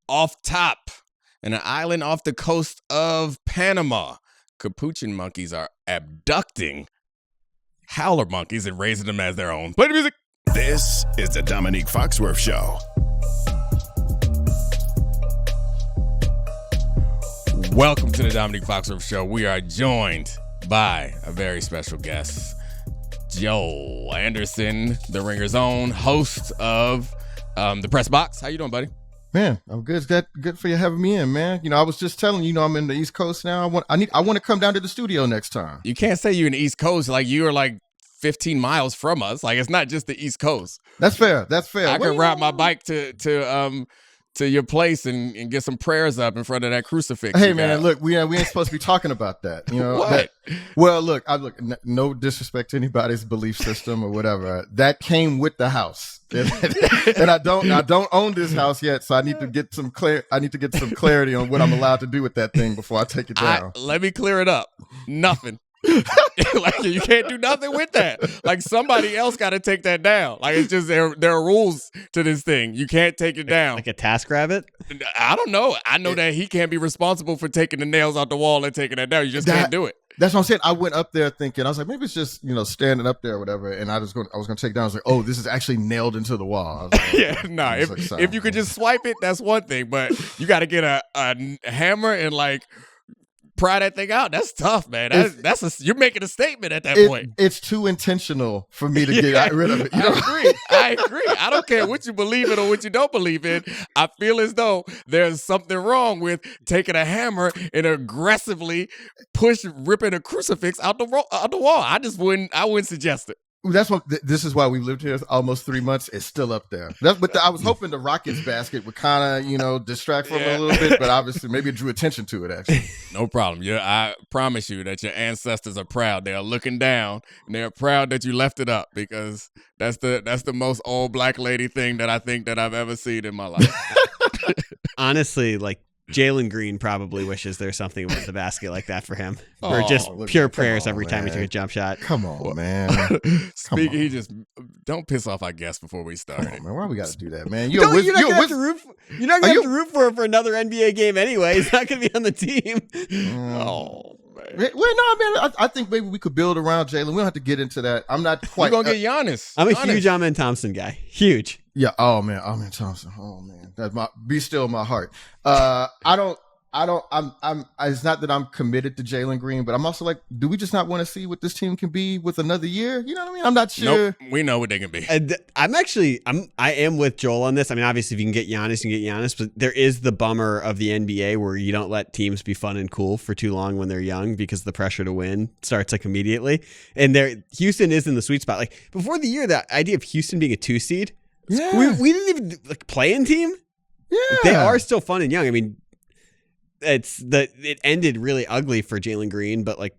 off top in an island off the coast of Panama, capuchin monkeys are abducting howler monkeys and raising them as their own. Play the music. This is the Domonique Foxworth Show. Welcome to the Domonique Foxworth Show. We are joined by a very special guest, Joel Anderson, the Ringer's own host of the Press Box. How you doing, buddy? Man, I'm good. It's good for you having me in, man. You know, I was just telling you, I'm in the East Coast now. I want to come down to the studio next time. You can't say you're in the East Coast. Like, you are like 15 miles from us. Like, it's not just the East Coast. That's fair. I could ride my bike to your place and get some prayers up in front of that crucifix. Hey, man, look, we ain't supposed to be talking about that. You know what? Look, no disrespect to anybody's belief system or whatever. That came with the house, and I don't own this house yet, so I need to get some clarity on what I'm allowed to do with that thing before I take it down. Let me clear it up. Nothing. Like, you can't do nothing with that. Like, somebody else got to take that down. Like, it's just there are rules to this thing. You can't take it down. Like a TaskRabbit? I don't know. I know that he can't be responsible for taking the nails out the wall and taking that down. You just can't do it. That's what I'm saying. I went up there thinking, I was like, maybe it's just, standing up there or whatever. And I was going to take it down. I was like, oh, this is actually nailed into the wall. I was like, yeah, no. If you could just swipe it, that's one thing. But you got to get a hammer and like pry that thing out. That's tough, man. You're making a statement at that point. It's too intentional for me to get rid of it. I agree. I don't care what you believe in or what you don't believe in. I feel as though there's something wrong with taking a hammer and aggressively ripping a crucifix out the wall. I wouldn't suggest it. This is why we've lived here almost 3 months. It's still up there. I was hoping the Rockets basket would kind of, distract from it a little bit, but obviously maybe it drew attention to it, actually. No problem. I promise you that your ancestors are proud. They are looking down and they're proud that you left it up, because that's the most old black lady thing that I think that I've ever seen in my life. Honestly, like, Jalen Green probably wishes there's something with the basket like that for him. Or just pure prayers every time he took a jump shot. Come on, man. He just don't piss off our guests before we start. Come on, man. Why we got to do that, man? You're not going to have to root for another NBA game anyway. He's not going to be on the team. Oh, man. Well, no, man. I think maybe we could build around Jalen. We don't have to get into that. I'm not quite. We're going to get Giannis. I'm a huge Amen Thompson guy. Huge. Yeah. Oh, man. Amen Thompson. Oh, man. That's be still my heart. It's not that I'm committed to Jalen Green, but I'm also like, do we just not want to see what this team can be with another year? You know what I mean? I'm not sure. Nope. We know what they can be. I am with Joel on this. I mean, obviously, if you can get Giannis, you can get Giannis, but there is the bummer of the NBA where you don't let teams be fun and cool for too long when they're young, because the pressure to win starts like immediately. And Houston is in the sweet spot. Like, before the year, that idea of Houston being a 2 seed, we didn't even play in team. Yeah, they are still fun and young. I mean, it ended really ugly for Jalen Green, but like,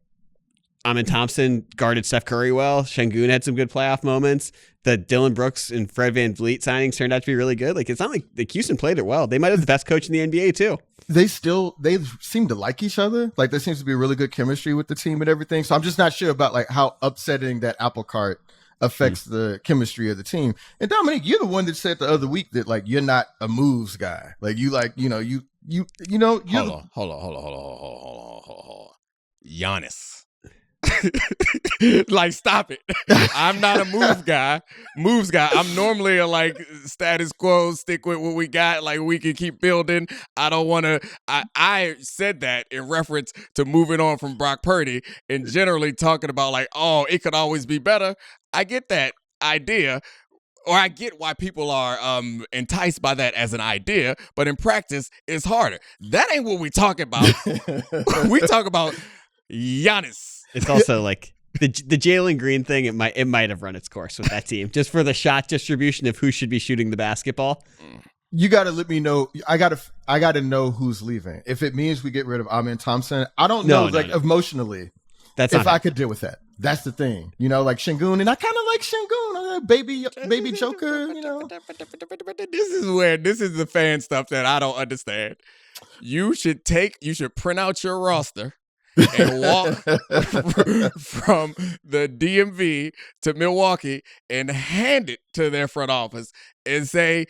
Amen Thompson guarded Steph Curry well. Şengün had some good playoff moments. The Dylan Brooks and Fred VanVleet signings turned out to be really good. Like, it's not like the Houston played it well. They might have the best coach in the NBA too. They seem to like each other. Like, there seems to be really good chemistry with the team and everything. So I'm just not sure about like how upsetting that apple cart affects the chemistry of the team. And Domonique, you're the one that said the other week that like you're not a moves guy. Like, you like, hold on. Giannis. Like, stop it. I'm not a moves guy. I'm normally a like status quo, stick with what we got, like we can keep building. I don't want to. I said that in reference to moving on from Brock Purdy and generally talking about like, oh, it could always be better. I get that idea, or I get why people are enticed by that as an idea, but in practice, it's harder. That ain't what we talk about. We talk about Giannis. It's also like the Jalen Green thing. It might have run its course with that team, just for the shot distribution of who should be shooting the basketball. You got to let me know. I got to know who's leaving. If it means we get rid of Amen Thompson, I don't know. Emotionally, that's if I could deal with that. That's the thing, like Şengün, and I kind of like Şengün, baby Joker. This is the fan stuff that I don't understand. You should print out your roster and walk from the DMV to Milwaukee and hand it to their front office and say,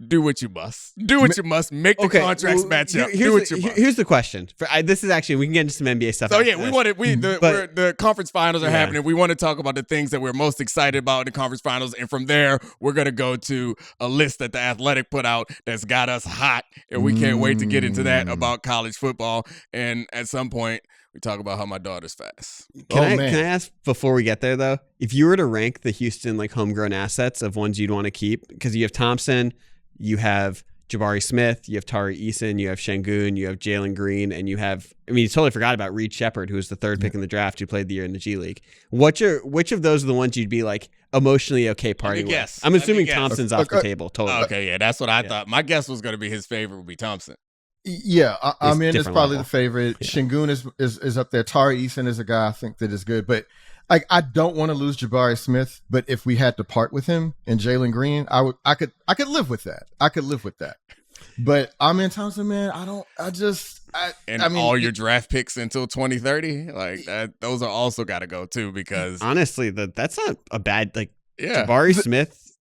do what you must. Do what you must. Make the contracts match up. Do what you must. Here's the question. This is actually, we can get into some NBA stuff. So yeah, the conference finals are happening. We want to talk about the things that we're most excited about in the conference finals, and from there we're gonna go to a list that the Athletic put out that's got us hot, and we can't wait to get into that about college football. And at some point, we talk about how my daughter's fast. Can I ask before we get there though, if you were to rank the Houston like homegrown assets of ones you'd want to keep, because you have Thompson, you have Jabari Smith, you have Tari Eason, you have Şengün, you have Jalen Green, and you have, you totally forgot about Reed Shepherd, who was the third pick in the draft, who played the year in the G League. Which of those are the ones you'd be like emotionally okay partying with? I'm assuming Thompson's off the table, totally. Okay, yeah, that's what I thought. My guess was going to be his favorite would be Thompson. Yeah, I mean, it's probably the favorite. Yeah. Şengün is up there. Tari Eason is a guy I think that is good, but I don't want to lose Jabari Smith. But if we had to part with him and Jalen Green, I could live with that. I could live with that. But I'm in Thompson, man. I mean, all your draft picks until 2030, like that, those are also got to go too. Because honestly, that's not a bad Jabari Smith,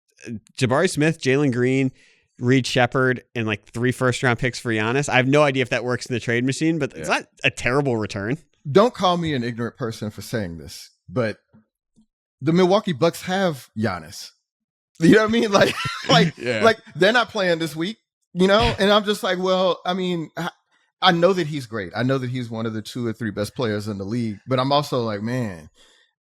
Jalen Green, Reed Shepherd, and like 3 first-round picks for Giannis. I have no idea if that works in the trade machine, but it's not a terrible return. Don't call me an ignorant person for saying this, but the Milwaukee Bucks have Giannis. You know what I mean? Like they're not playing this week, and I'm just like, well, I mean, I know that he's great. I know that he's one of the 2 or 3 best players in the league, but I'm also like, man,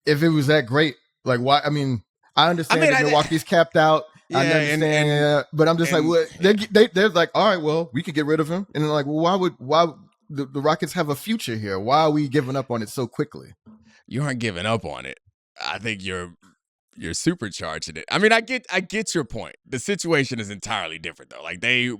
if it was that great, like why? I mean, I understand that Milwaukee's capped out. Yeah, I understand, but I'm just like, well, they're like, all right, well, we could get rid of him, and they're like, well, why the Rockets have a future here? Why are we giving up on it so quickly? You aren't giving up on it. I think you're supercharging it. I mean, I get your point. The situation is entirely different though. Like they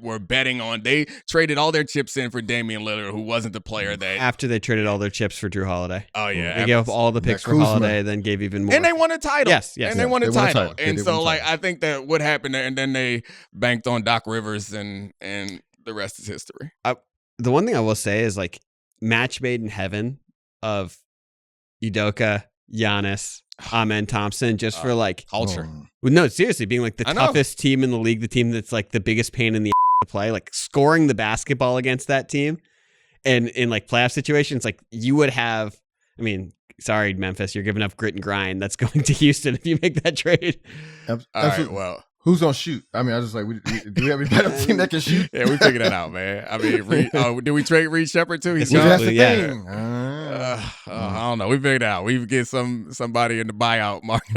traded all their chips in for Damian Lillard, who wasn't the player that after they traded all their chips for Drew Holiday. Oh yeah, they gave up all the picks for Holiday, then gave even more. And they won a title. Yes, and they won a title. And so like I think that what happened there, and then they banked on Doc Rivers, and the rest is history. The one thing I will say is like match made in heaven of Udoka, Giannis, Amen Thompson, just for like culture. No, seriously, being like the toughest team in the league, the team that's like the biggest pain in the to play, like scoring the basketball against that team, and in like playoff situations, like you would have. I mean, sorry, Memphis, you're giving up grit and grind. That's going to Houston if you make that trade. All right, well. Who's gonna shoot? I mean, I was just like, do we have anybody on the team that can shoot? Yeah, we figured that out, man. I mean, did we trade Reed Shepherd too? He's that's the thing. I don't know. We figured it out. We get somebody in the buyout market.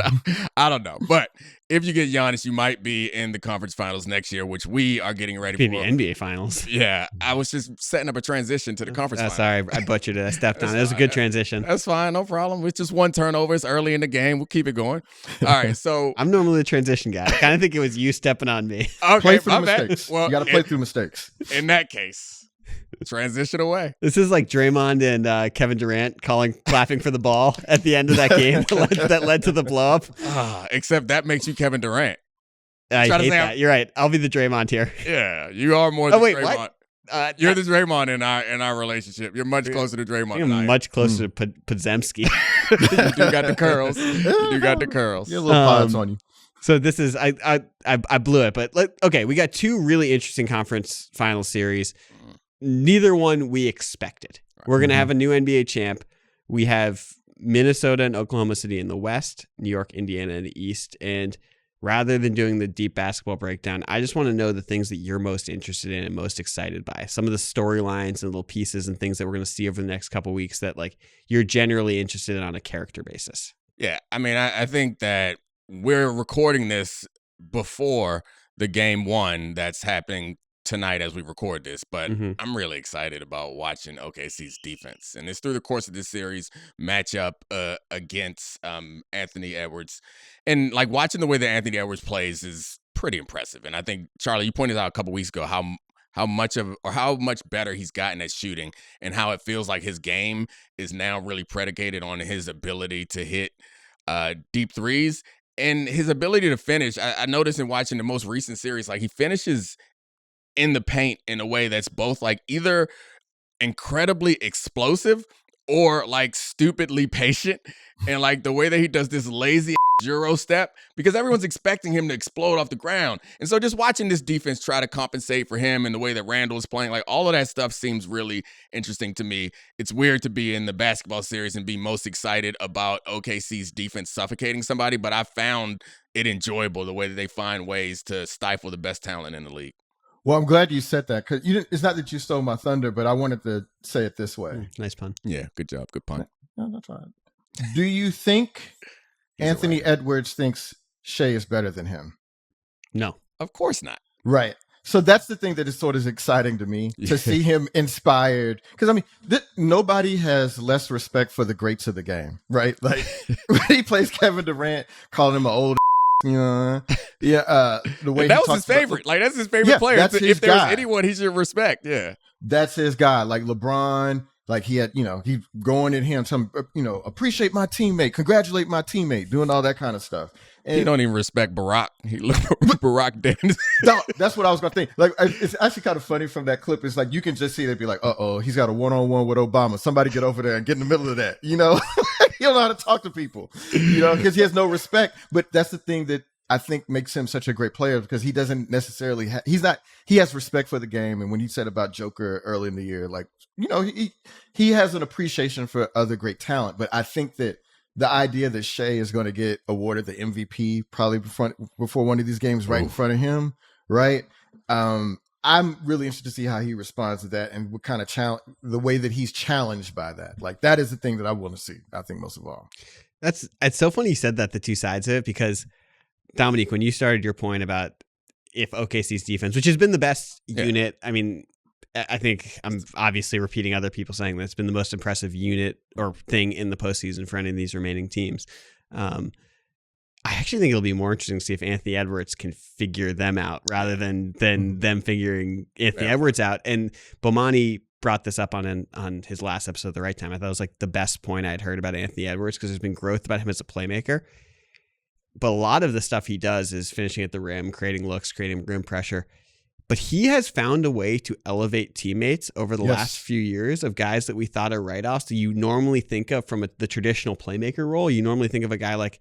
I don't know, but if you get Giannis, you might be in the conference finals next year, which we are getting ready for. The NBA finals. Yeah, I was just setting up a transition to the conference finals. Sorry, I butchered it. I stepped on it. It was a good transition. That's fine, no problem. It's just one turnover. It's early in the game. We'll keep it going. All right, so I'm normally the transition guy. I kind of think it was you stepping on me. Okay, play through mistakes. Well, you got to play through mistakes. In that case. Transition away. This is like Draymond and Kevin Durant clapping for the ball at the end of that game that led to the blow up. Except that makes you Kevin Durant. I hate that. You're right. I'll be the Draymond here. Yeah, you are more than Draymond. What? You're the Draymond in our relationship. You're much closer to Draymond than I am. Much closer to Podzemski. You do got the curls. You got the curls. You have little pods on you. So this is I blew it, but okay, we got 2 really interesting conference final series. Neither one we expected. We're going to have a new NBA champ. We have Minnesota and Oklahoma City in the West, New York, Indiana in the East. And rather than doing the deep basketball breakdown, I just want to know the things that you're most interested in and most excited by. Some of the storylines and little pieces and things that we're going to see over the next couple of weeks that like you're generally interested in on a character basis. Yeah, I mean, I think that we're recording this before the game 1 that's happening tonight as we record this, but I'm really excited about watching OKC's defense, and it's through the course of this series matchup against Anthony Edwards, and like watching the way that Anthony Edwards plays is pretty impressive. And I think Charlie, you pointed out a couple weeks ago how much better he's gotten at shooting, and how it feels like his game is now really predicated on his ability to hit deep threes and his ability to finish. I noticed in watching the most recent series, like he finishes in the paint in a way that's both like either incredibly explosive or like stupidly patient, and like the way that he does this lazy Euro step, because everyone's expecting him to explode off the ground. And so just watching this defense try to compensate for him and the way that Randall is playing, like all of that stuff seems really interesting to me. It's weird to be in the basketball series and be most excited about OKC's defense suffocating somebody, but I found it enjoyable the way that they find ways to stifle the best talent in the league. Well, I'm glad you said that, because it's not that you stole my thunder, but I wanted to say it this way. Nice pun. Yeah, good job. Good pun. No, that's fine. Do you think Anthony Edwards thinks Shea is better than him? No. Of course not. Right. So that's the thing that is sort of exciting to me, to see him inspired. Because, I mean, nobody has less respect for the greats of the game, right? Like, when he plays Kevin Durant, calling him an old the way that was his favorite. Like, that's his favorite player. If there's anyone he should respect, that's his guy. Like LeBron, like he had, he going at him, appreciate my teammate, congratulate my teammate, doing all that kind of stuff. And he don't even respect Barack. He looked Barack Dennis. That's what I was gonna think. Like, it's actually kind of funny from that clip. It's like you can just see they'd be like, he's got a one-on-one with Obama. Somebody get over there and get in the middle of that. He don't know how to talk to people, because he has no respect. But that's the thing that I think makes him such a great player, because he doesn't necessarily he has respect for the game. And when he said about Joker early in the year, like, he has an appreciation for other great talent. But I think that the idea that Shea is going to get awarded the MVP probably before one of these games right in front of him, right? I'm really interested to see how he responds to that and what kind of the way that he's challenged by that. Like, that is the thing that I want to see, I think, most of all. It's so funny you said that, the two sides of it, because Domonique, when you started your point about if OKC's defense, which has been the best unit, I mean, I think I'm obviously repeating other people saying that it's been the most impressive unit or thing in the postseason for any of these remaining teams. I actually think it'll be more interesting to see if Anthony Edwards can figure them out rather than them figuring Anthony Edwards out. And Bomani brought this up on his last episode of The Right Time. I thought it was like the best point I had heard about Anthony Edwards, because there's been growth about him as a playmaker. But a lot of the stuff he does is finishing at the rim, creating looks, creating rim pressure. But he has found a way to elevate teammates over the last few years of guys that we thought are write-offs that you normally think of from the traditional playmaker role. You normally think of a guy like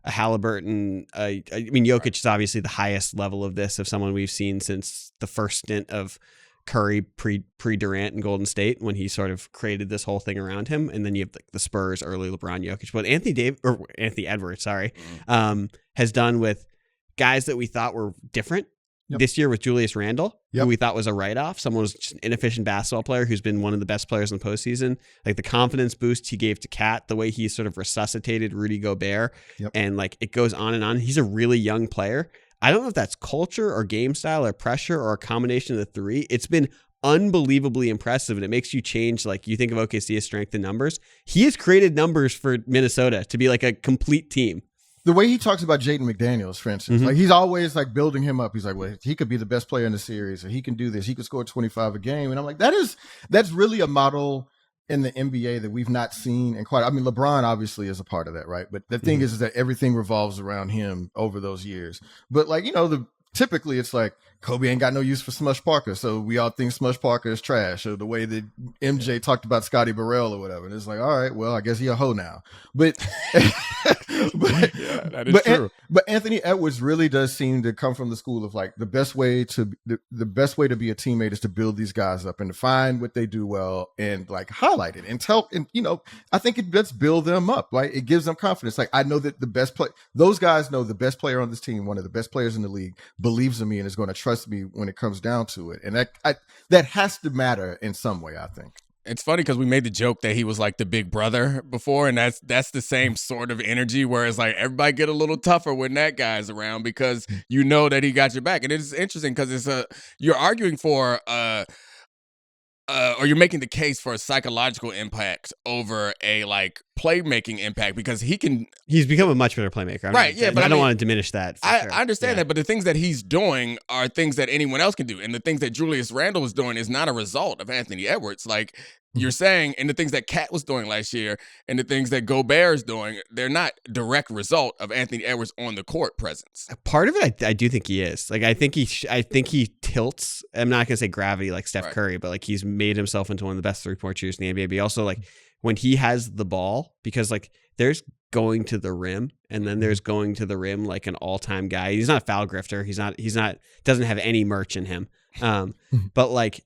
a Halliburton. I mean, Jokic is obviously the highest level of this, of someone we've seen since the first stint of Curry pre-Durant in Golden State, when he sort of created this whole thing around him. And then you have the Spurs, early LeBron, Jokic. But Anthony Edwards, has done with guys that we thought were different. This year with Julius Randle, who we thought was a write-off. Someone who's just an inefficient basketball player who's been one of the best players in the postseason. Like the confidence boost he gave to Kat, the way he sort of resuscitated Rudy Gobert, and like it goes on and on. He's a really young player. I don't know if that's culture or game style or pressure or a combination of the three. It's been unbelievably impressive, and it makes you change. Like, you think of OKC as strength in numbers. He has created numbers for Minnesota to be like a complete team. The way he talks about Jaden McDaniels, for instance, like he's always like building him up. He's like, well, he could be the best player in the series, or he can do this. He could score 25 a game. And I'm like, that's really a model in the NBA that we've not seen in quite. I mean, LeBron obviously is a part of that, right? But the thing is that everything revolves around him over those years. But like, typically it's like Kobe ain't got no use for Smush Parker, so we all think Smush Parker is trash, or the way that MJ talked about Scotty Burrell or whatever. And it's like, all right, well, I guess he a hoe now. But that is true. But Anthony Edwards really does seem to come from the school of like the best way to be a teammate is to build these guys up and to find what they do well and like highlight it and tell. And I think it does build them up. Like, it gives them confidence. Like, I know that those guys know the best player on this team, one of the best players in the league, believes in me and is going to trust me when it comes down to it. And that has to matter in some way, I think. It's funny because we made the joke that he was like the big brother before, and that's the same sort of energy, where it's like everybody get a little tougher when that guy's around, because you know that he got your back. And it's interesting because you're arguing for or you're making the case for a psychological impact over a like playmaking impact, because he's become a much better playmaker. Right. Yeah. But I don't want to diminish that. I understand that, but the things that he's doing are things that anyone else can do. And the things that Julius Randle was doing is not a result of Anthony Edwards. Like you're saying, and the things that Kat was doing last year and the things that Gobert is doing, they're not direct result of Anthony Edwards on the court presence. Part of it, I do think he is. Like, I think he tilts. I'm not going to say gravity like Steph Curry, but like he's made himself into one of the best 3-point shooters in the NBA. But he also like when he has the ball, because like there's going to the rim and then there's going to the rim like an all-time guy. He's not a foul grifter. He's not doesn't have any merch in him. But like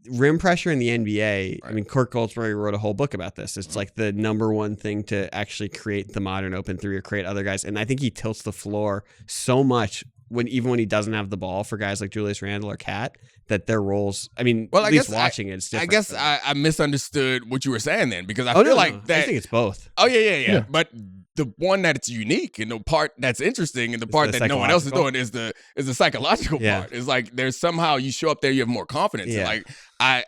rim pressure in the NBA, I mean, Kurt Goldsberry wrote a whole book about this. It's like the number one thing to actually create the modern open three or create other guys. And I think he tilts the floor so much even when he doesn't have the ball for guys like Julius Randle or Cat, that their roles, I mean, at least watching it, it's different. I guess I misunderstood what you were saying then, because I feel like that. I think it's both. Oh, yeah. But the one that's unique and the part that's interesting and the part that no one else is doing is the psychological part. It's like there's somehow you show up there, you have more confidence. Yeah. And like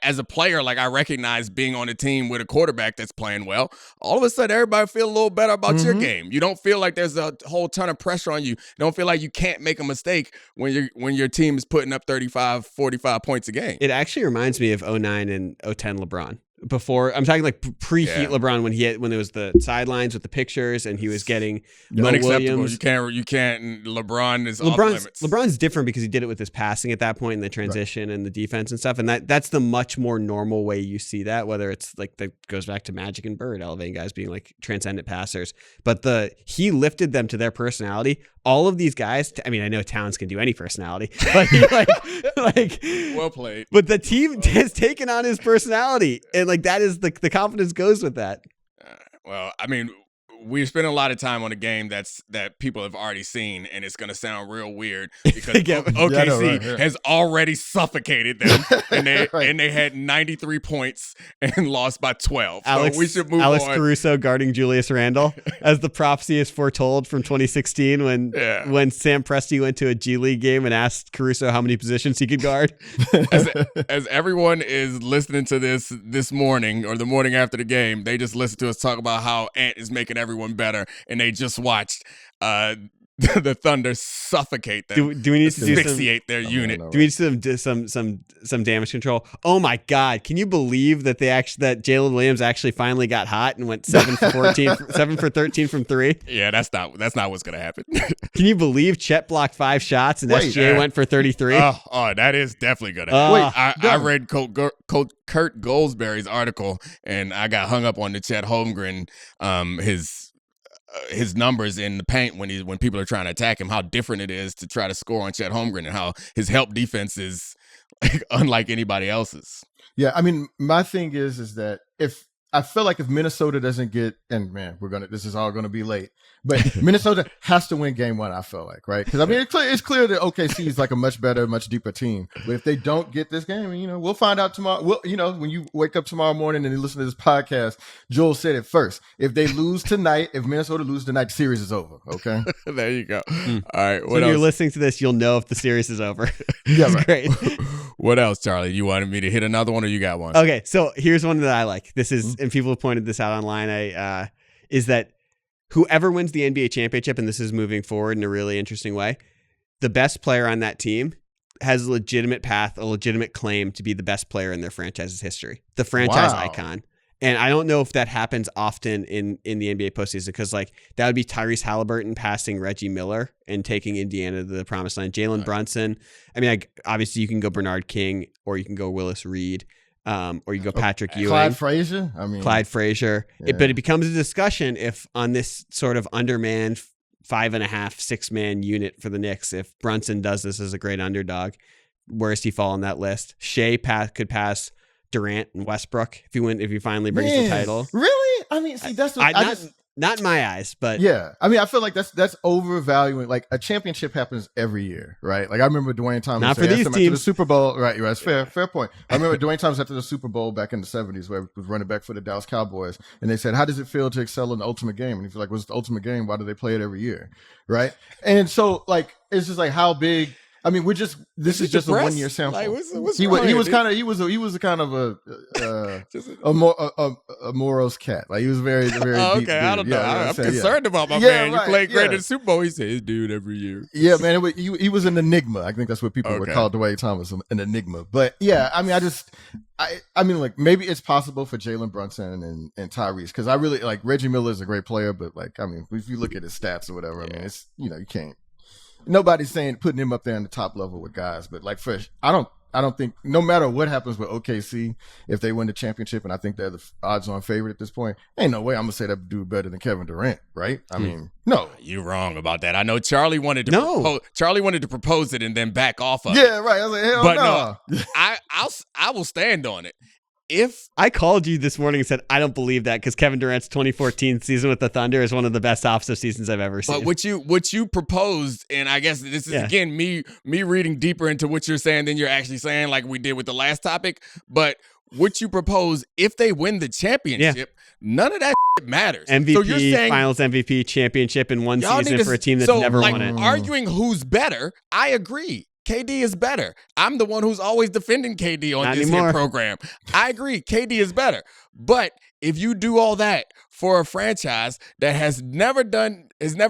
as a player, like I recognize being on a team with a quarterback that's playing well. All of a sudden, everybody feel a little better about your game. You don't feel like there's a whole ton of pressure on you. You don't feel like you can't make a mistake when your team is putting up 35, 45 points a game. It actually reminds me of 09 and 010 LeBron. Before, I'm talking like pre-Heat LeBron, when there was the sidelines with the pictures and he was getting unacceptable. Williams. You can't. LeBron is off limits. LeBron's different because he did it with his passing at that point and the transition and the defense and stuff. And that's the much more normal way you see that. Whether it's like that goes back to Magic and Bird elevating guys being like transcendent passers, but he lifted them to their personality. All of these guys, I mean, I know Towns can do any personality, but he like well played. But the team has taken on his personality, and like that is the confidence goes with that. Well, I mean, we spent a lot of time on a game that people have already seen, and it's going to sound real weird because OKC has already suffocated them, and they had 93 points and lost by 12. So we should move Alex on. Caruso guarding Julius Randle, as the prophecy is foretold from 2016 when Sam Presti went to a G League game and asked Caruso how many positions he could guard. As everyone is listening to this morning or the morning after the game, they just listen to us talk about how Ant is making everyone better, and they just watched the Thunder suffocate them. Do we need to asphyxiate their unit? Do we need to some damage control? Oh my God! Can you believe that that Jalen Williams actually finally got hot and went 7 for 13 from three? Yeah, that's not what's gonna happen. Can you believe Chet blocked 5 shots and SGA went for 33? Oh, that is definitely gonna happen. I read Kurt Goldsberry's article and I got hung up on the Chet Holmgren, his numbers in the paint when people are trying to attack him, how different it is to try to score on Chet Holmgren and how his help defense is like unlike anybody else's. Yeah, I mean, my thing is that if I feel like if Minnesota doesn't get, and man, this is all gonna be late, but Minnesota has to win game 1. I feel like, right? Because I mean, it's clear that OKC is like a much better, much deeper team. But if they don't get this game, we'll find out tomorrow. When you wake up tomorrow morning and you listen to this podcast, Joel said it first. If they lose tonight, if Minnesota loses tonight, the series is over. Okay, there you go. All right. When you're listening to this, you'll know if the series is over. Yeah, right. Great. What else, Charlie? You wanted me to hit another one, or you got one? Okay, so here's one that I like. This is, and people have pointed this out online. Is that whoever wins the NBA championship, and this is moving forward in a really interesting way, the best player on that team has a legitimate path, a legitimate claim to be the best player in their franchise's history, the franchise icon. And I don't know if that happens often in the NBA postseason, because like that would be Tyrese Halliburton passing Reggie Miller and taking Indiana to the promised land. Jalen Brunson. I mean, obviously you can go Bernard King or you can go Willis Reed. Or you go Patrick Ewing. Clyde Frazier. Yeah. But it becomes a discussion if on this sort of undermanned 5.5, 6 man unit for the Knicks, if Brunson does this as a great underdog, where does he fall on that list? Shea could pass Durant and Westbrook if he finally brings the title. Really? I mean, see, that's what not in my eyes, but yeah. I mean, I feel like that's overvaluing. Like a championship happens every year, right? Like I remember Dwayne Thomas. Not for these teams. After the Super Bowl, right? That's fair point. I remember Dwayne Thomas after the Super Bowl back in the 70s, where he was running back for the Dallas Cowboys, and they said, "How does it feel to excel in the ultimate game?" And he's like, "What's the ultimate game? Why do they play it every year?" Right? And so, like, it's just like how big. I mean, this is just a 1 year sample. Like, what's he wrong, was kind of a morose cat. Like he was very deep. Okay, I don't know. I'm concerned about my man. You played great in the Super Bowl. He said his dude every year. Yeah, man. He was an enigma. I think that's what people would call Dwayne Thomas, an enigma. But yeah, I mean, I mean, like maybe it's possible for Jalen Brunson and Tyrese, because I really like Reggie Miller is a great player, but like I mean, if you look at his stats or whatever, I mean, it's you can't. Nobody's saying putting him up there in the top level with guys, but like I don't think no matter what happens with OKC, if they win the championship, and I think they're the odds-on favorite at this point, ain't no way I'm gonna say that dude better than Kevin Durant, right? I mean, no, you're wrong about that. I know Charlie wanted to propose it and then back off of it. Yeah, right. I was like, hell But no. I will stand on it. If I called you this morning and said I don't believe that because Kevin Durant's 2014 season with the Thunder is one of the best offensive seasons I've ever seen. But what you proposed, and I guess this is again me reading deeper into what you're saying than you're actually saying, like we did with the last topic. But what you propose, if they win the championship, none of that matters. MVP, so you're saying, Finals MVP, championship in one season for a team that's never won it. Arguing who's better, I agree. KD is better. I'm the one who's always defending KD on this here program. I agree. KD is better. But if you do all that for a franchise that has never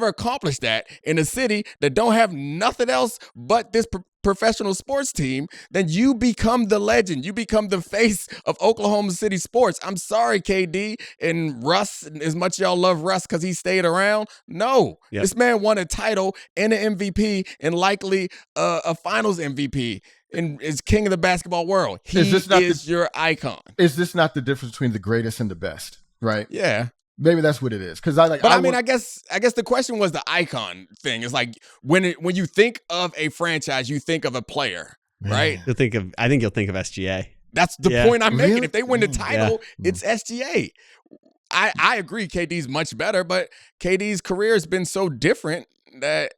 accomplished that in a city that don't have nothing else but this professional sports team, then you become the legend. You become the face of Oklahoma City sports. I'm sorry, KD and Russ, as much y'all love Russ because he stayed around. No, this man won a title and an MVP and likely a finals MVP and is king of the basketball world. He is your icon. Is this not the difference between the greatest and the best? Right? Yeah. Maybe that's what it is. Because I guess the question was the icon thing. It's like when you think of a franchise, you think of a player, right? I think you'll think of SGA. That's the point I'm making. If they win the title, it's SGA. I agree. KD's much better, but KD's career has been so different that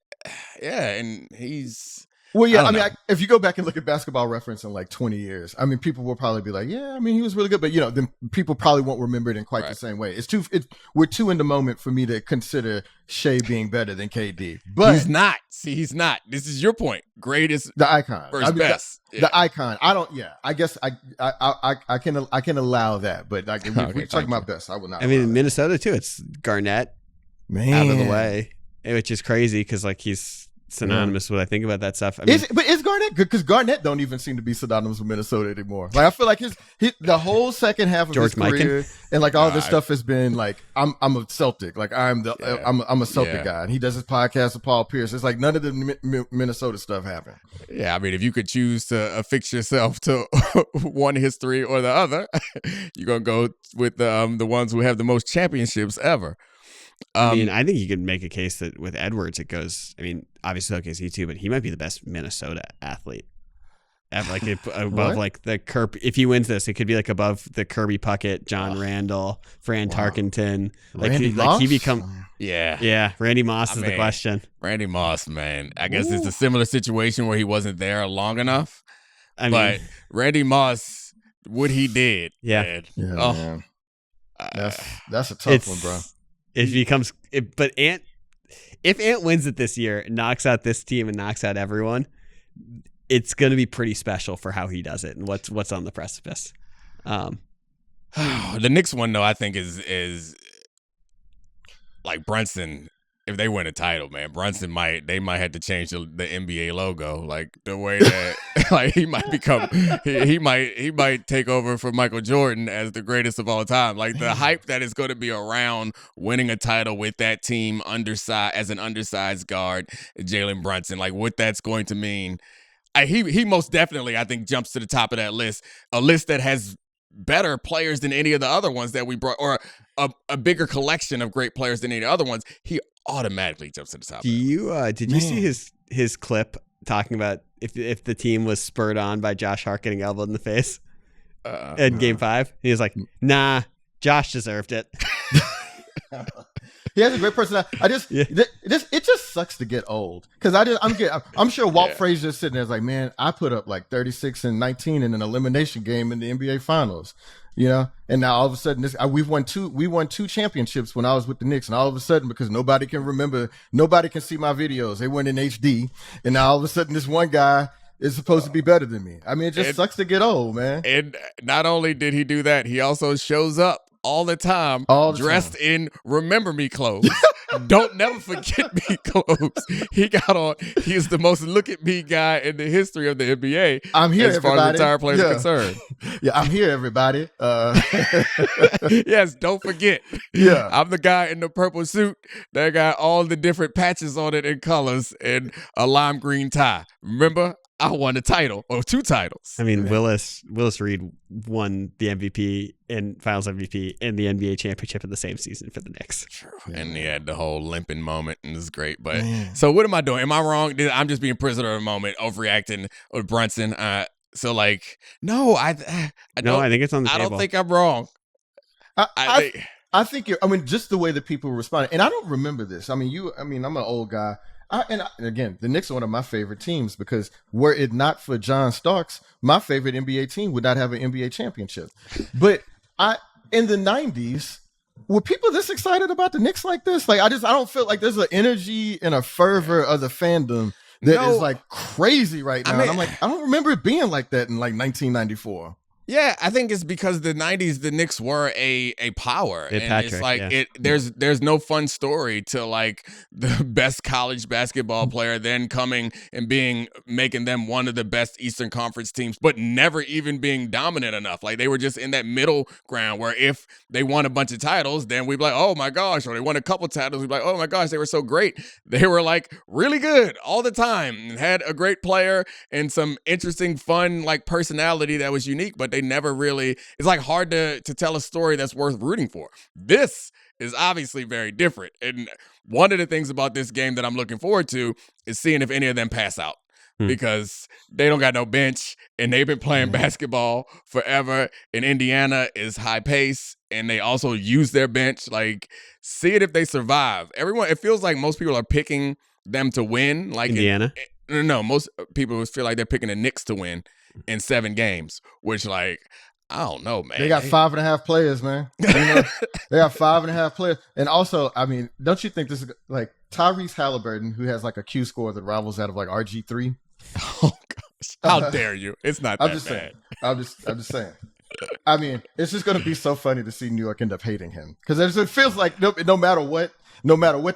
and he's. Well, yeah, I mean, if you go back and look at Basketball Reference in like 20 years, I mean, people will probably be like, yeah, I mean, he was really good. But, then people probably won't remember it in quite the same way. We're too in the moment for me to consider Shea being better than KD. But he's not. See, he's not. This is your point. Greatest. The icon. First best. The icon. I guess I can allow that. But like, if we're talking about best, I will not. I mean, in Minnesota, too, it's Garnett out of the way, which is crazy because, like, he's synonymous with what I think about that stuff. I mean, but is Garnett good? Because Garnett don't even seem to be synonymous with Minnesota anymore. Like I feel like the whole second half of his career and like all this stuff has been like I'm a Celtic. Like I'm a Celtic guy, and he does his podcast with Paul Pierce. It's like none of the Minnesota stuff happened. Yeah, I mean, if you could choose to affix yourself to one history or the other, you're gonna go with the ones who have the most championships ever. I mean, I think you could make a case that with Edwards, it goes. I mean, obviously OKC too, but he might be the best Minnesota athlete ever. Like above like the Kirby. If he wins this, it could be like above the Kirby Puckett, John Randall, Fran Tarkenton. He become. Yeah. Randy Moss is the question. Randy Moss, man. I guess it's a similar situation where he wasn't there long enough. But Randy Moss, what he did. Yeah. Man. That's a tough one, bro. If Ant wins it this year, knocks out this team and knocks out everyone, it's going to be pretty special for how he does it and what's on the precipice. The Knicks one though, I think is like Brunson. If they win a title, man, Brunson might have to change the NBA logo, like the way that like he might become he might take over for Michael Jordan as the greatest of all time. Like the hype that is going to be around winning a title with that team as an undersized guard, Jalen Brunson, like what that's going to mean. He most definitely, I think, jumps to the top of that list. A list that has better players than any of the other ones that we brought, or a bigger collection of great players than any of the other ones. He automatically jumps to the top. Did you see his clip talking about if the team was spurred on by Josh Hart getting elbowed in the face in Game 5? He was like, "Nah, Josh deserved it." He has a great personality. It just sucks to get old because I'm sure Walt Frazier's sitting there like, man, I put up like 36 and 19 in an elimination game in the NBA Finals, and now all of a sudden we won two championships when I was with the Knicks, and all of a sudden because nobody can see my videos, they weren't in HD, and now all of a sudden this one guy is supposed to be better than me. I mean, it just sucks to get old, man. And not only did he do that, he also shows up all the time, dressed in Remember Me clothes. Don't never forget me clothes. He got on. He is the most look at me guy in the history of the NBA. I'm here, as far as retired players are concerned. Yeah, I'm here, everybody. Yes, don't forget. Yeah, I'm the guy in the purple suit that got all the different patches on it and colors and a lime green tie. Remember, I won a title or 2 titles. I mean, Willis Reed won the MVP and Finals MVP and the NBA championship in the same season for the Knicks. True. And he had the whole limping moment, and it was great. But so what am I doing? Am I wrong? I'm just being prisoner of the moment, overreacting with Brunson. So like, no, I don't. I think it's on the table. I don't think I'm wrong. I think I mean, just the way that people responded, and I don't remember this. I mean, I'm an old guy. Again, the Knicks are one of my favorite teams because were it not for John Starks, my favorite NBA team would not have an NBA championship. But in the 90s, were people this excited about the Knicks like this? Like, I don't feel like there's an energy and a fervor of the fandom that is like crazy right now. I mean, and I'm like, I don't remember it being like that in like 1994. Yeah, I think it's because the 90s, the Knicks were a power. And it's like there's no fun story to like the best college basketball player then coming and making them one of the best Eastern Conference teams, but never even being dominant enough. Like they were just in that middle ground where if they won a bunch of titles, then we'd be like, oh my gosh, or they won a couple titles, we'd be like, oh my gosh, they were so great. They were like really good all the time and had a great player and some interesting, fun like personality that was unique, but they never really, it's like hard to tell a story that's worth rooting for. This is obviously very different. And one of the things about this game that I'm looking forward to is seeing if any of them pass out because they don't got no bench and they've been playing basketball forever. And Indiana is high pace and they also use their bench. Like, see it if they survive. It feels like most people are picking them to win. Like Indiana? No, most people feel like they're picking the Knicks to win in 7 games, which like, I don't know, man. They got 5.5 players, man. They got 5.5 players. And also, I mean, don't you think this is like Tyrese Halliburton, who has like a Q score that rivals that of like RG3? Oh gosh. How dare you? It's not that bad. Saying. I'm just saying. I mean, it's just going to be so funny to see New York end up hating him because it feels like no matter what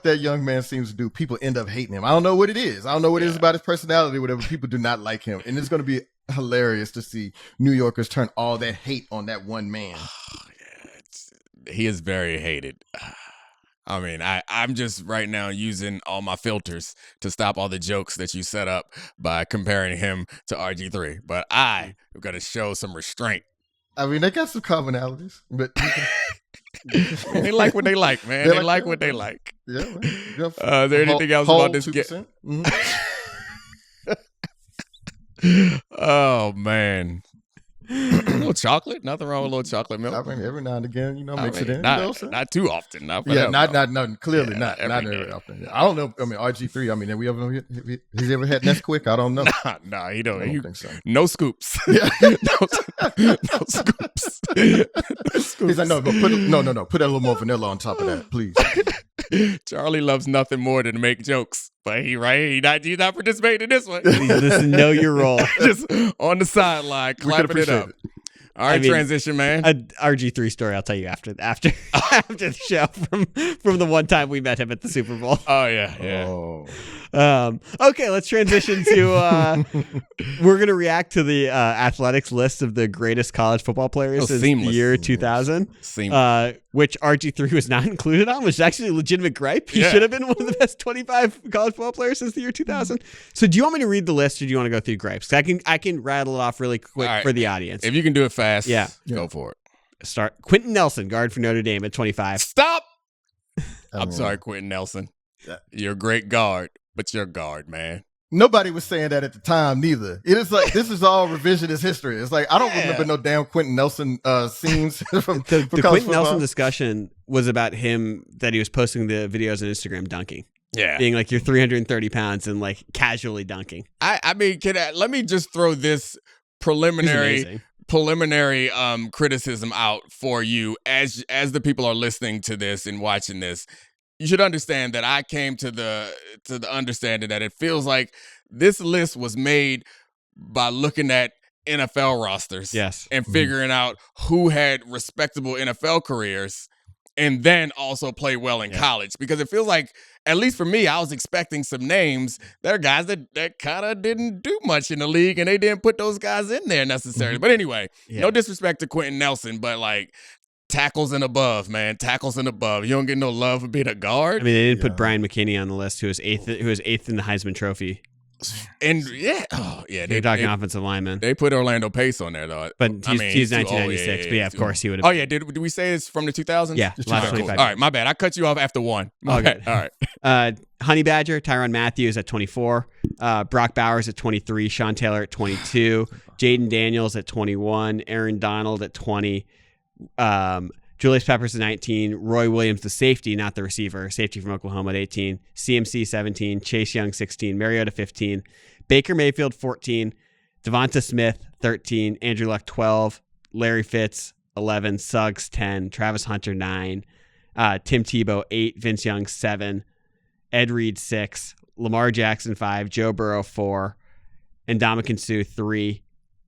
that young man seems to do, people end up hating him. I don't know what it is. I don't know what it is about his personality, whatever. People do not like him. And it's going to be hilarious to see New Yorkers turn all that hate on that one man. He is very hated. I mean, I'm just right now using all my filters to stop all the jokes that you set up by comparing him to RG3. But I am going to show some restraint. I mean, they got some commonalities, but they like what they like, man. They like what they like. Yeah. Man. Is there anything else about this game? Oh man. A little chocolate, nothing wrong with a little chocolate milk. I mean, every now and again, mix it in. Not too often. Clearly not very often. I don't know. I mean, RG3. I mean, has he ever had Nesquik? I don't know. Nah, he don't. I don't think so. No scoops. Yeah. no scoops. He's like, no. Put that little more vanilla on top of that, please. Charlie loves nothing more than to make jokes, but he's not participating in this one. Just know your role. Just on the sideline, clapping it up. All right, transition, man. A RG3 story I'll tell you after the show from the one time we met him at the Super Bowl. Oh, yeah. Oh. Okay, let's transition to we're going to react to the Athletics list of the greatest college football players in the year 2000, which RG3 was not included on, which is actually a legitimate gripe. He should have been one of the best 25 college football players since the year 2000. So do you want me to read the list or do you want to go through gripes? I can rattle it off really quick for the audience. If you can do it fast, go for it. Start. Quentin Nelson, guard for Notre Dame at 25. Stop! I'm sorry, Quentin Nelson. You're a great guard, but you're a guard, man. Nobody was saying that at the time, neither. It is like, this is all revisionist history. It's like, I don't remember no damn Quentin Nelson scenes from the Quentin football. Nelson discussion was about him, that he was posting the videos on Instagram dunking. Yeah. Being like, you're 330 pounds and like casually dunking. I mean, let me just throw this preliminary criticism out for you as the people are listening to this and watching this. You should understand that I came to the understanding that it feels like this list was made by looking at NFL rosters, and figuring out who had respectable NFL careers and then also played well in college. Because it feels like, at least for me, I was expecting some names. There are guys that kind of didn't do much in the league, and they didn't put those guys in there necessarily. But anyway, no disrespect to Quentin Nelson, but like, tackles and above, man. Tackles and above. You don't get no love for being a guard. I mean, they didn't put Brian McKinney on the list, who was eighth in the Heisman Trophy And yeah, You're talking offensive lineman. They put Orlando Pace on there though. But he's 1996. But yeah, of course he would have. Oh yeah, did we say it's from the 2000s? Yeah, last 25 cool. years. All right, my bad. I cut you off after one. My bad. All right. Honey Badger, Tyrann Matthews at 24. Brock Bowers at 23. Sean Taylor at 22. Jaden Daniels at 21. Aaron Donald at 20. Julius Peppers at 19. Roy Williams, the safety, not the receiver. Safety from Oklahoma at 18. CMC 17. Chase Young 16. Mariota 15. Baker Mayfield 14. Devonta Smith 13. Andrew Luck 12. Larry Fitz 11. Suggs 10. Travis Hunter 9. Tim Tebow 8. Vince Young 7. Ed Reed 6. Lamar Jackson 5. Joe Burrow 4. And Ndamukong Suh 3.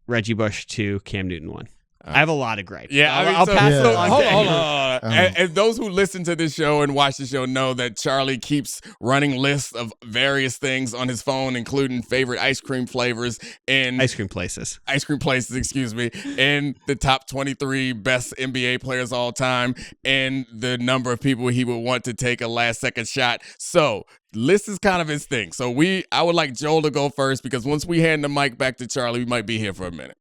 Reggie Bush 2. Cam Newton 1. I have a lot of gripes. Yeah, I'll pass it along. Hold on. And those who listen to this show and watch the show know that Charlie keeps running lists of various things on his phone, including favorite ice cream flavors and ice cream places, excuse me, and the top 23 best NBA players all time, and the number of people he would want to take a last second shot. So list is kind of his thing. So I would like Joel to go first because once we hand the mic back to Charlie, we might be here for a minute.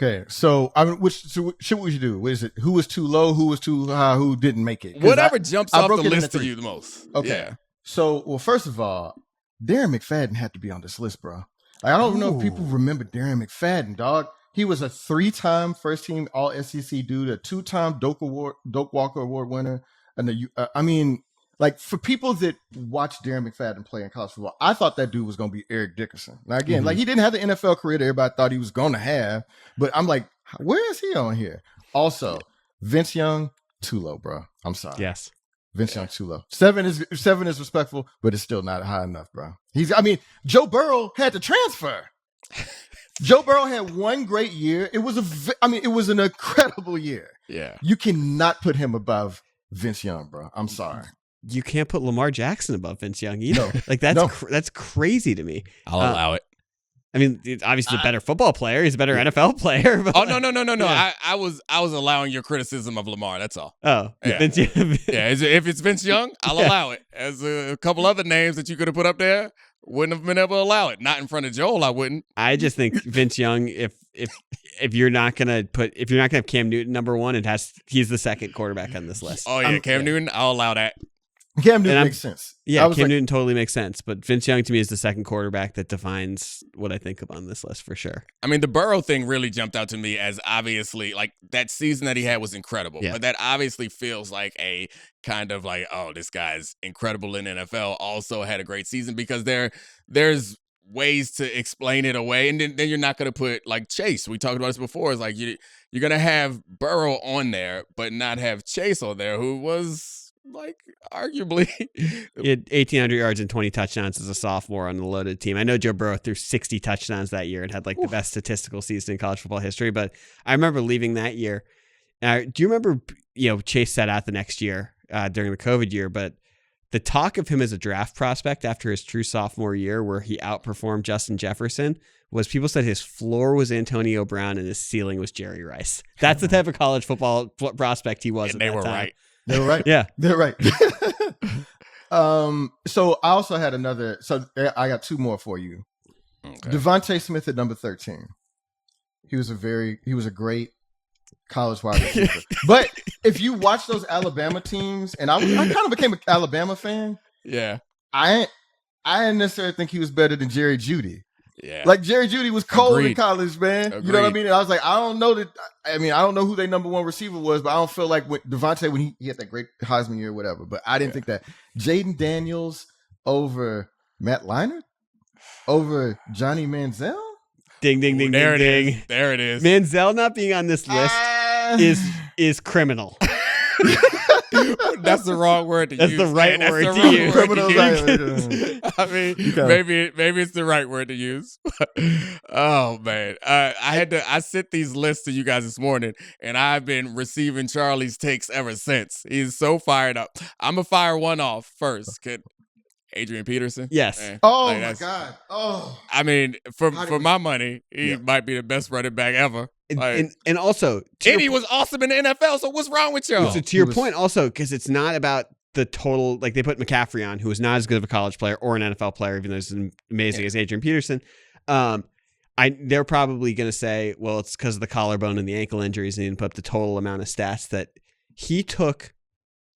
Okay, so I mean, what should we do? What is it? Who was too low? Who was too high? Who didn't make it? Whatever jumps off the list to you the most. Okay. Yeah. So, well, first of all, Darren McFadden had to be on this list, bro. Like, I don't know if people remember Darren McFadden, dog. He was a 3-time first-team All-SEC dude, a 2-time Doak Walker Award winner, and like for people that watch Darren McFadden play in college football, I thought that dude was going to be Eric Dickerson. Now again, like he didn't have the NFL career that everybody thought he was going to have, but I'm like, where is he on here? Also, Vince Young, too low, bro. I'm sorry. Yes. Vince Young, too low. 7 is respectful, but it's still not high enough, bro. Joe Burrow had to transfer. Joe Burrow had one great year. It was an incredible year. Yeah. You cannot put him above Vince Young, bro. I'm sorry. You can't put Lamar Jackson above Vince Young either. No. Like that's crazy to me. I'll allow it. I mean, obviously a better football player. He's a better NFL player. But no. Yeah. I was allowing your criticism of Lamar. That's all. Oh, yeah. Vince Young. Yeah, if it's Vince Young, I'll allow it. As a couple other names that you could have put up there, wouldn't have been able to allow it. Not in front of Joel, I wouldn't. I just think Vince Young, if you're not gonna have Cam Newton number 1, he's the second quarterback on this list. Oh yeah, Cam Newton, I'll allow that. Cam Newton makes sense. Yeah, Cam Newton totally makes sense. But Vince Young to me is the second quarterback that defines what I think of on this list for sure. I mean, the Burrow thing really jumped out to me as obviously like that season that he had was incredible. Yeah. But that obviously feels like a kind of like, oh, this guy's incredible in NFL. Also had a great season because there's ways to explain it away. And then you're not going to put like Chase. We talked about this before. It's like you're going to have Burrow on there, but not have Chase on there, who was like arguably he had 1,800 yards and 20 touchdowns as a sophomore on the loaded team. I know Joe Burrow threw 60 touchdowns that year and had like the best statistical season in college football history. But I remember leaving that year. Do you remember, Chase sat out the next year during the COVID year, but the talk of him as a draft prospect after his true sophomore year where he outperformed Justin Jefferson was people said his floor was Antonio Brown and his ceiling was Jerry Rice. That's the type of college football prospect he was. And they were right. They were right. Yeah. They're right. So I also had another. So I got 2 more for you. Okay. Devontae Smith at number 13. He was a great college wide receiver. But if you watch those Alabama teams, and I kind of became an Alabama fan. Yeah. I didn't necessarily think he was better than Jerry Jeudy. Yeah. Like Jerry Jeudy was cold Agreed. in college, man. Agreed. You know what I mean? And I was like, I don't know who their number 1 receiver was, but I don't feel like when Devontae, when he had that great Heisman year or whatever. But I didn't think that Jaden Daniels over Matt Leinart over Johnny Manziel. Ding, ding, ding, there ding, it is. There it is. Manziel not being on this list is criminal. That's the wrong word to use. That's the right word to use. I mean, maybe it's the right word to use. Oh man, I sent these lists to you guys this morning, and I've been receiving Charlie's takes ever since. He's so fired up. I'm gonna fire one off first. Adrian Peterson. Yes. Oh my God. Oh. I mean, for my money, he might be the best running back ever. And also, and he was awesome in the NFL. So what's wrong with y'all? So to your point, also, because it's not about the total, like they put McCaffrey on, who was not as good of a college player or an NFL player, even though he's as amazing as Adrian Peterson. They're probably going to say, well, it's because of the collarbone and the ankle injuries, and he didn't put up the total amount of stats that he took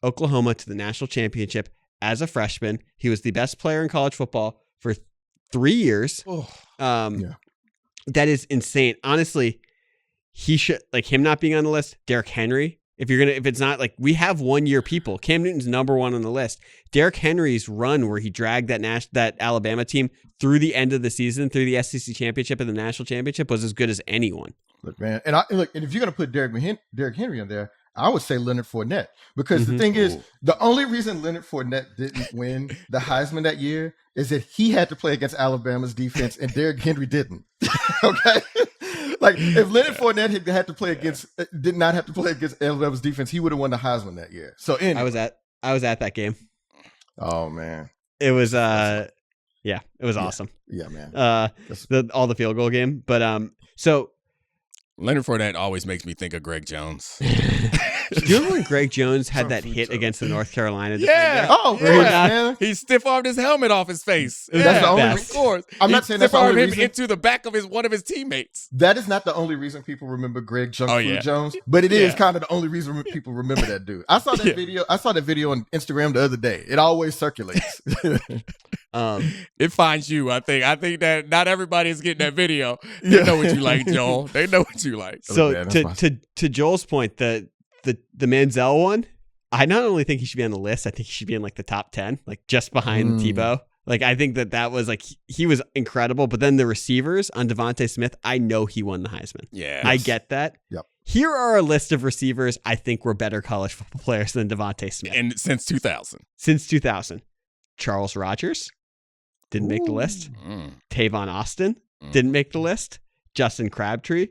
Oklahoma to the national championship as a freshman. He was the best player in college football for 3 years. That is insane. Honestly, he should, like, him not being on the list. Derrick Henry, if it's not, like, we have 1 year people. Cam Newton's number one on the list. Derrick Henry's run where he dragged that Alabama team through the end of the season, through the SEC championship and the national championship, was as good as anyone. Look, man, and if you're gonna put Derrick Henry in there, I would say Leonard Fournette, because the thing is, the only reason Leonard Fournette didn't win the Heisman that year is that he had to play against Alabama's defense and Derrick Henry didn't. Okay. Like, if Leonard Fournette did not have to play against Alabama's defense, he would have won the Heisman that year. So anyway. I was at that game. Oh man. It was it was awesome. Yeah, man. All the field goal game. But so Leonard Fournette always makes me think of Greg Jones. do you remember when Greg Jones had that hit against the North Carolina defender? Yeah. Oh, yeah, man. He stiff-armed his helmet off his face. That's the only of course. I'm not saying that's the only reason. Into the back of one of his teammates. That is not the only reason people remember Greg Jones, but it is kind of the only reason people remember that dude. I saw that video. I saw that video on Instagram the other day. It always circulates. It finds you. I think that not everybody is getting that video. They know what you like, Joel. They know what you like. So to Joel's point, the Manziel one, I not only think he should be on the list, I think he should be in like the top 10, like just behind Tebow. Like, I think that was like, he was incredible. But then the receivers on Devontae Smith, I know he won the Heisman. Yeah. I get that. Yep. Here are a list of receivers I think were better college football players than Devontae Smith. And since 2000. Since 2000. Charles Rogers didn't make the list. Tavon Austin didn't make the list. Justin Crabtree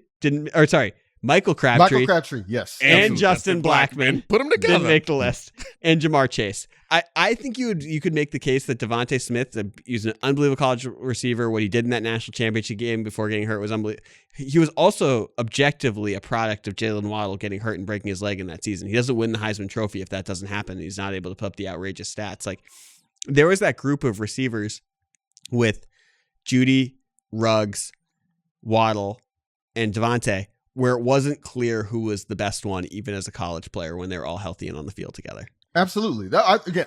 Michael Crabtree, yes, and Justin Blackman put them together. Didn't make the list, and Jamar Chase. I think you could make the case that Devontae Smith, he's an unbelievable college receiver. What he did in that national championship game before getting hurt was unbelievable. He was also objectively a product of Jalen Waddle getting hurt and breaking his leg in that season. He doesn't win the Heisman Trophy if that doesn't happen. He's not able to put up the outrageous stats. Like, there was that group of receivers with Judy, Ruggs, Waddle, and Devontae, where it wasn't clear who was the best one, even as a college player, when they were all healthy and on the field together. Absolutely.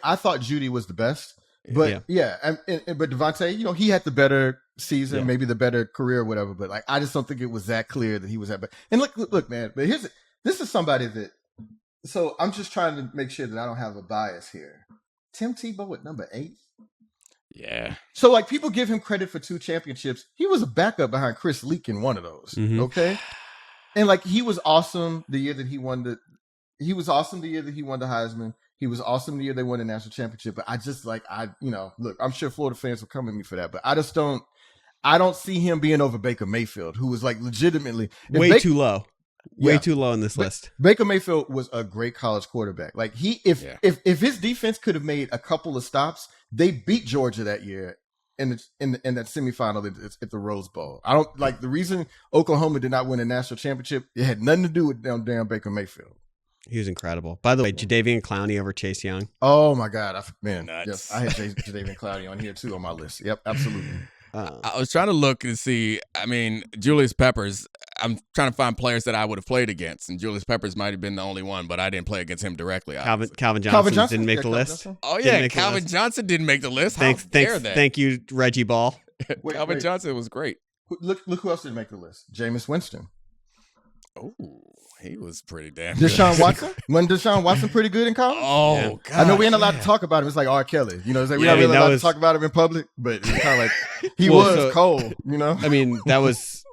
I thought Judy was the best, but but Devontae, he had the better season, maybe the better career, or whatever. But like, I just don't think it was that clear that he was that bad. And look, man. But this is somebody that. So I'm just trying to make sure that I don't have a bias here. Tim Tebow at number 8. Yeah. So like, people give him credit for 2 championships. He was a backup behind Chris Leak in one of those. Okay. And like, he was awesome the year that he won the Heisman. He was awesome the year they won the national championship. But I just look, I'm sure Florida fans will come at me for that, but I don't see him being over Baker Mayfield, who was like legitimately too low. Way too low on this list. Baker Mayfield was a great college quarterback. Like, if his defense could have made a couple of stops, they beat Georgia that year in that semifinal at the Rose Bowl. I don't like the reason Oklahoma did not win a national championship. It had nothing to do with damn Baker Mayfield. He was incredible. By the way, Jadeveon Clowney over Chase Young. Oh my God, yes, I had Jadeveon Clowney on here too on my list. Yep, absolutely. I was trying to look and see. I mean, Julius Peppers. I'm trying to find players that I would have played against, and Julius Peppers might have been the only one, but I didn't play against him directly. Calvin Johnson didn't make the list. Oh yeah, Calvin Johnson didn't make the list. Thank you, Reggie Ball. Calvin Johnson was great. Look who else didn't make the list. Jameis Winston. Oh, he was pretty damn good. Deshaun Watson? Wasn't Deshaun Watson pretty good in college? Oh, God. I know we ain't allowed to talk about him. It's like R. Kelly. It's like we're not really allowed to talk about him in public, but it's kind of like he was cold, I mean, that was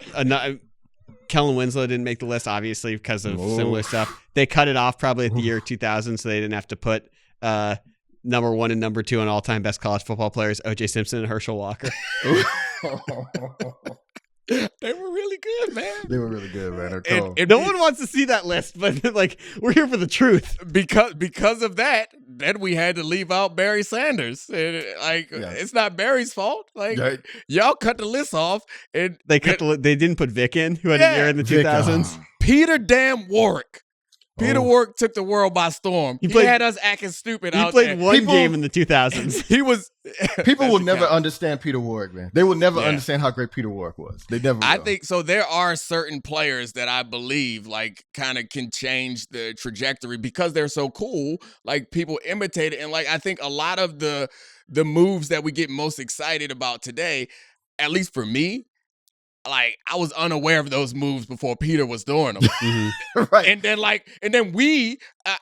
Kellen Winslow didn't make the list, obviously, because of similar stuff. They cut it off probably at the year 2000, so they didn't have to put number 1 and number 2 on all-time best college football players, O.J. Simpson and Herschel Walker. They were really good, man. They were really good, man. They're cool. No one wants to see that list, but like, we're here for the truth. Because of that, then we had to leave out Barry Sanders. And it's not Barry's fault. Like, y'all cut the list off, and they didn't put Vic in, who had a year in the 2000s. Peter damn Warwick. Peter Warrick took the world by storm. He had us acting stupid out there. He played one game in the 2000s. He was. People will never understand Peter Warrick, man. They will never understand how great Peter Warrick was. They never will. I think so. There are certain players that I believe like kind of can change the trajectory because they're so cool. Like people imitate it, and like I think a lot of the moves that we get most excited about today, at least for me, like I was unaware of those moves before Peter was doing them. Right. And then we,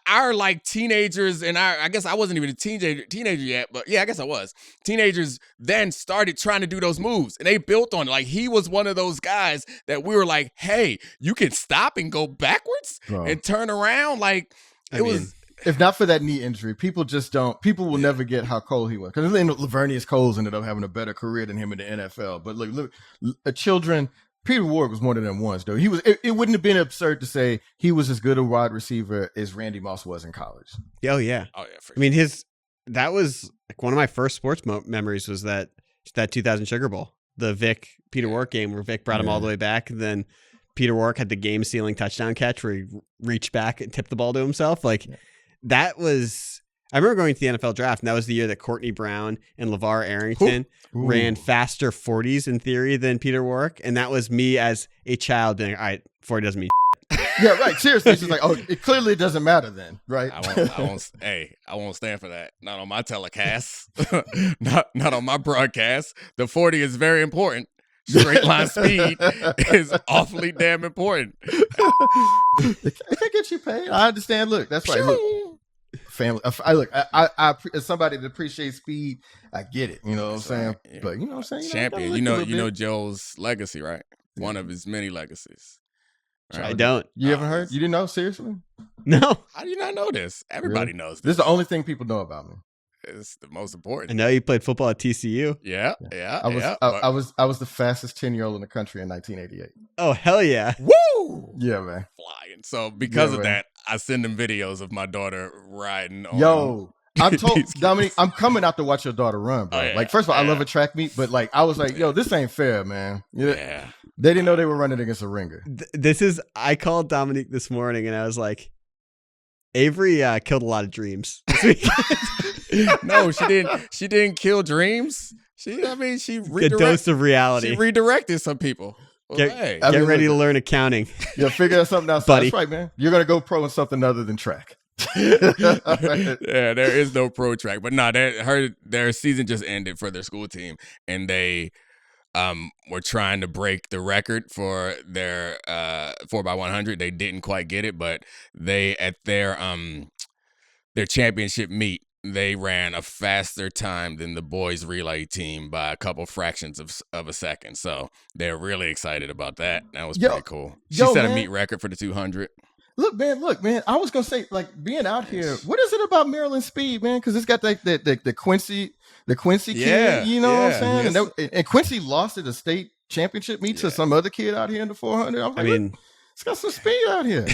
our like teenagers and I guess I wasn't even a teenager yet, but yeah, I guess I was. Teenagers then started trying to do those moves and they built on it. Like he was one of those guys that we were like, hey, you can stop and go backwards and turn around. Like it was. If not for that knee injury, people will never get how cold he was. Because Lavernius Coles ended up having a better career than him in the NFL. But look, children, Peter Warrick was more than them once, though. It wouldn't have been absurd to say he was as good a wide receiver as Randy Moss was in college. Oh, yeah. I mean, that was like one of my first sports memories was that 2000 Sugar Bowl, the Peter Warrick game where Vic brought him all the way back. And then Peter Warrick had the game sealing touchdown catch where he reached back and tipped the ball to himself. Like, that was, I remember going to the NFL draft, and that was the year that Courtney Brown and LeVar Arrington ran faster 40s in theory than Peter Warrick. And that was me as a child being, all right, 40 doesn't mean Yeah, right. Seriously, it's just like, it clearly doesn't matter then, right? I won't stand for that. Not on my telecast. not on my broadcast. The 40 is very important. Straight line speed is awfully damn important. It can get you paid. I understand. Look, that's right. Look, family. I as somebody that appreciates speed, I get it. You know what I'm saying? Yeah. But you know what I'm saying? Champion. You know Joe's legacy, right? One of his many legacies. Right? I don't. You ever heard? You didn't know? Seriously? No. How do you not know this? Everybody knows this. This is the only thing people know about me. It's the most important. I know you played football at TCU. Yeah. I was the fastest 10-year-old in the country in 1988. Oh, hell yeah. Woo! Yeah, man. Flying. So because of that, I send them videos of my daughter riding on. Yo, I'm told, Dominique, I'm coming out to watch your daughter run, bro. Oh, yeah. Like, first of all, I love a track meet, but like, I was like, yo, this ain't fair, man. Yeah. They didn't know they were running against a ringer. I called Dominique this morning and I was like, Avery killed a lot of dreams. No, she didn't. She didn't kill dreams. She a dose of reality. She redirected some people. Well, get ready to learn accounting. Yeah, figure out something else. Buddy. That's right, man. You're gonna go pro in something other than track. Yeah, there is no pro track, but no, their season just ended for their school team, and they were trying to break the record for their 4x100. They didn't quite get it, but they at their championship meet, they ran a faster time than the boys relay team by a couple fractions of a second. So they're really excited about that. That was pretty cool. She set a meet record for the 200. Look, man. I was gonna say, like, being out here, what is it about Maryland speed, man? Because it's got like the Quincy kid, you know what I'm saying? Yes. And Quincy lost at a state championship meet to some other kid out here in the 400. I mean, it's got some speed out here.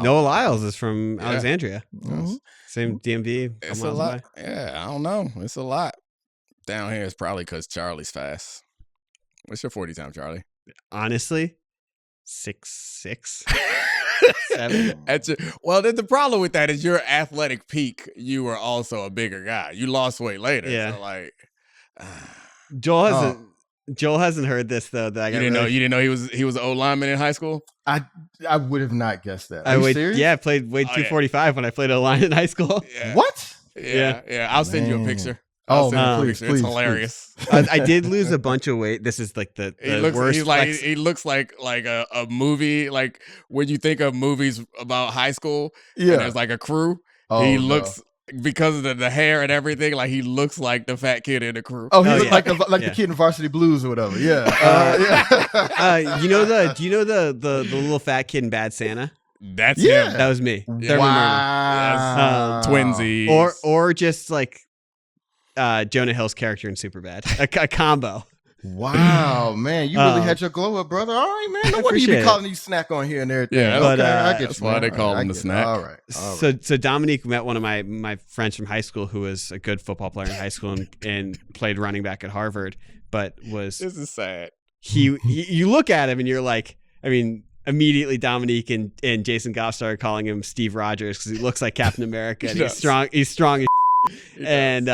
Noah Lyles is from Alexandria. Mm-hmm. Same DMV. It's a lot. Away. Yeah, I don't know. It's a lot. Down here is probably because Charlie's fast. What's your 40 time, Charlie? Honestly, 6'6". 7. Well, the problem with that is your athletic peak. You were also a bigger guy. You lost weight later. Yeah. So like, Joel hasn't heard this though. That you didn't know he was an O lineman in high school. I would have not guessed that. Are you serious? Yeah, I played 245 when I played O line in high school. Yeah. What? Yeah. I'll send you a picture. Please, it's hilarious. I did lose a bunch of weight. This is like the worst. He looks like a movie. Like when you think of movies about high school, and there's like a crew. He looks. Because of the hair and everything, like he looks like the fat kid in the crew. Oh, he looks like the kid in Varsity Blues or whatever. Yeah. Do you know the little fat kid in Bad Santa? That's him. That was me. Wow. Twinsies. Or just like Jonah Hill's character in Superbad. A combo. Wow, man, you really had your glow up, brother. All right, man. No wonder you be calling these snack on here and everything. Yeah, but I get that's why they call him the snack. All right. So Dominique met one of my friends from high school who was a good football player in high school and played running back at Harvard, but was this is sad. You look at him and you're like, I mean, immediately Dominique and Jason Goff started calling him Steve Rogers because he looks like Captain America and he's strong as and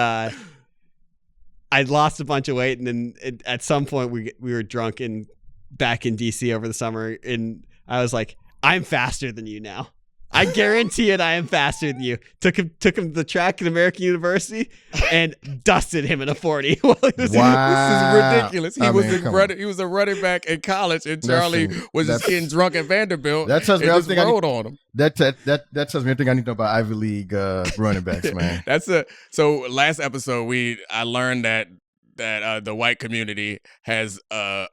I lost a bunch of weight, and then at some point we were drunk back in DC over the summer, and I was like, I'm faster than you now. I guarantee it. I am faster than you. Took him to the track at American University and dusted him in a 40. Wow. This is ridiculous. He was a running back in college, and Charlie was just getting drunk at Vanderbilt. That tells me everything on him. That tells me everything I need to know about Ivy League running backs, man. So last episode I learned that the white community has an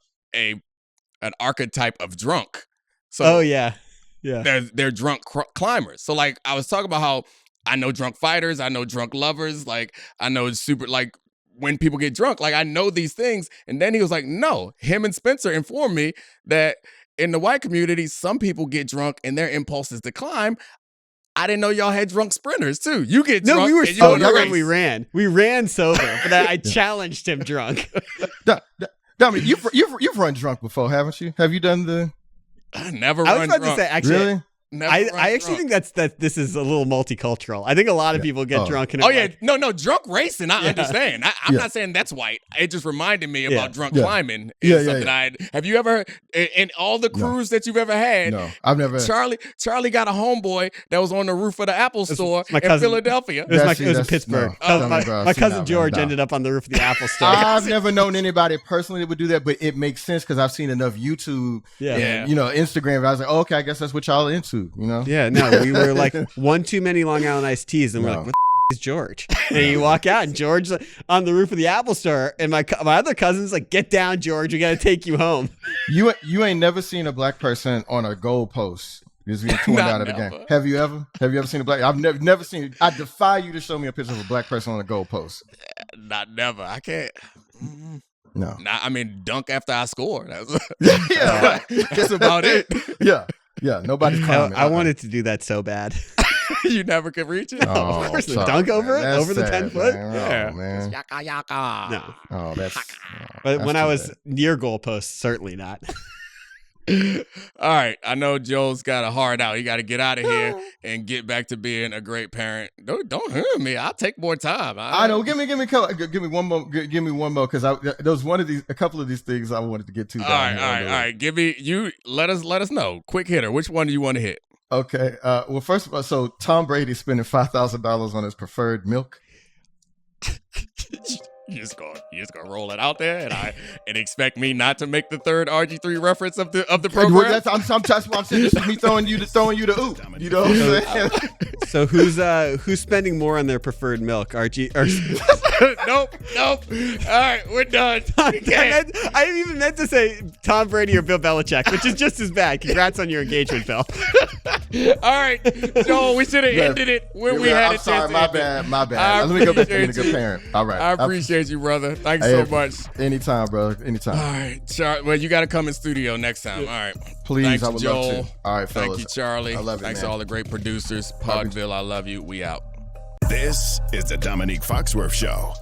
archetype of drunk. So yeah, they're drunk climbers. So like I was talking about how I know drunk fighters, I know drunk lovers, like I know super like when people get drunk, like I know these things. And then he was like, no, him and Spencer informed me that in the white community, some people get drunk and their impulse is to climb. I didn't know y'all had drunk sprinters too. You get drunk. No, we were sober when we ran. We ran sober, but I challenged him drunk. Dominic, you've run drunk before, haven't you? Have you done the? I never I run was about drunk. to say, actually, really? I actually think that this is a little multicultural. I think a lot of people get drunk. And drunk racing. I understand. I'm not saying that's white. It just reminded me about drunk climbing. Have you ever in all the crews that you've ever had? No, I've never. Charlie got a homeboy that was on the roof of the Apple store in Philadelphia. It was in Pittsburgh. My cousin George ended up on the roof of the Apple store. I've never known anybody personally that would do that, but it makes sense because I've seen enough YouTube and Instagram. I was like, oh, okay, I guess that's what y'all are into. You know? Yeah, no, we were like one too many Long Island iced teas, and we're like, what the is George? And you walk out, and George's on the roof of the Apple store, and my other cousin's like, get down, George, we got to take you home. You ain't never seen a black person on a goal post just being torn out of the game. Have you ever seen a black? I've never seen. I defy you to show me a picture of a black person on a goal post. Never. I can't. No. I mean, dunk after I score. That's about it. Yeah, nobody's climbing. I wanted to do that so bad. You never could reach it? Oh, of course, dunk over it? Over the 10 foot? Man. Oh, man. Yaka yaka. No. Oh, but when I was near goalposts, certainly not. All right, I know Joel's got a hard out. He got to get out of here and get back to being a great parent. Don't hurt me. I'll take more time. I know. Give me one more. Give me one more because there was a couple of these things I wanted to get to. All right. Give me you. Let us know. Quick hitter. Which one do you want to hit? Okay. Well, first of all, so Tom Brady spending $5,000 on his preferred milk. You just gonna roll it out there and expect me not to make the third RG3 reference of the program? I'm saying this is me throwing you the oop. You know what I'm saying? So who's spending more on their preferred milk? RG or Nope. All right, we're done. I didn't even meant to say Tom Brady or Bill Belichick, which is just as bad. Congrats on your engagement, Bill. All right, Joel, we should have ended it when we had a chance. I'm sorry, my bad. Let me go back to being a good parent. All right. I appreciate you, brother. Thanks so much. Anytime, brother. Anytime. All right, well, you got to come in studio next time. All right. Please, Thanks, I would Joel. love to. All right, fellas. Thank you, Charlie. I love it, Thanks man. to all the great producers. Podville, I love you. We out. This is the Domonique Foxworth Show.